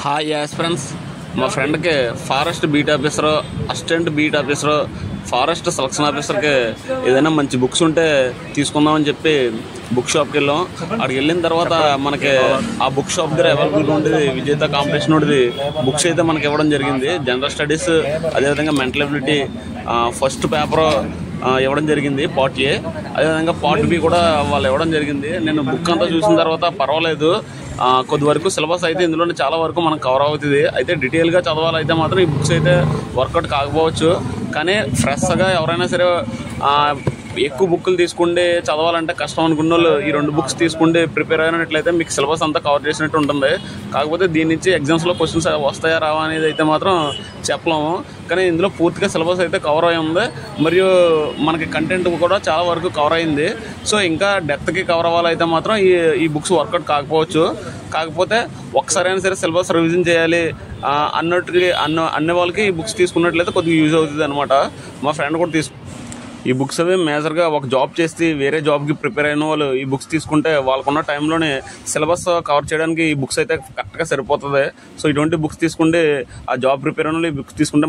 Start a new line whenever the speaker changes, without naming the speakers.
Hi as friends, మా ఫ్రెండ్కి forest beat officer, assistant beat officer, forest selection ఆఫీసర్కి ఏదైనా మంచి బుక్స్ ఉంటే తీసుకుందామని చెప్పి బుక్ షాప్కి వెళ్ళాం. అక్కడికి వెళ్ళిన తర్వాత మనకి ఆ బుక్ షాప్ దగ్గర అవైలబుల్గా ఉండేది విజేత కాంపిటీషన్ ఉండేది బుక్స్ అయితే మనకి ఇవ్వడం జరిగింది. జనరల్ స్టడీస్, అదేవిధంగా మెంటల్ ఎబిలిటీ ఫస్ట్ పేపర్ ఇవ్వడం జరిగింది పార్ట్ ఏ, అదేవిధంగా పార్ట్ బి కూడా వాళ్ళు ఇవ్వడం జరిగింది. నేను బుక్ అంతా చూసిన తర్వాత పర్వాలేదు, కొద్ది వరకు సిలబస్ అయితే ఇందులో చాలా వరకు మనకు కవర్ అవుతుంది. అయితే డీటెయిల్గా చదవాలైతే మాత్రం ఈ బుక్స్ అయితే వర్కౌట్ కాకపోవచ్చు. కానీ ఫ్రెష్గా ఎవరైనా సరే ఎక్కువ బుక్కులు తీసుకుంటే చదవాలంటే కష్టం అనుకున్న వాళ్ళు ఈ రెండు బుక్స్ తీసుకుంటే ప్రిపేర్ అయినట్లయితే మీకు సిలబస్ అంతా కవర్ చేసినట్టు ఉంటుంది. కాకపోతే దీని నుంచి ఎగ్జామ్స్లో క్వశ్చన్స్ వస్తాయా రావా అనేది అయితే మాత్రం చెప్పలేము. కానీ ఇందులో పూర్తిగా సిలబస్ అయితే కవర్ అయి ఉంది, మరియు మనకి కంటెంట్ కూడా చాలా వరకు కవర్ అయింది. సో ఇంకా డెప్త్కి కవర్ అవ్వాలైతే మాత్రం ఈ బుక్స్ వర్కౌట్ కాకపోవచ్చు. కాకపోతే ఒకసారైనా సరే సిలబస్ రివిజన్ చేయాలి అన్ని వాళ్ళకి ఈ బుక్స్ తీసుకున్నట్లయితే కొద్దిగా యూజ్ అవుతుంది అనమాట. మా ఫ్రెండ్ కూడా ఈ బుక్స్ అవి మేజర్గా ఒక జాబ్ చేసి వేరే జాబ్కి ప్రిపేర్ అయిన వాళ్ళు ఈ బుక్స్ తీసుకుంటే వాళ్ళకున్న టైంలోనే సిలబస్ కవర్ చేయడానికి ఈ బుక్స్ అయితే కరెక్ట్గా సరిపోతుంది. సో ఇటువంటి బుక్స్ తీసుకుంటే ఆ జాబ్ ప్రిపేర్ అయిన వాళ్ళు ఈ బుక్స్ తీసుకుంటే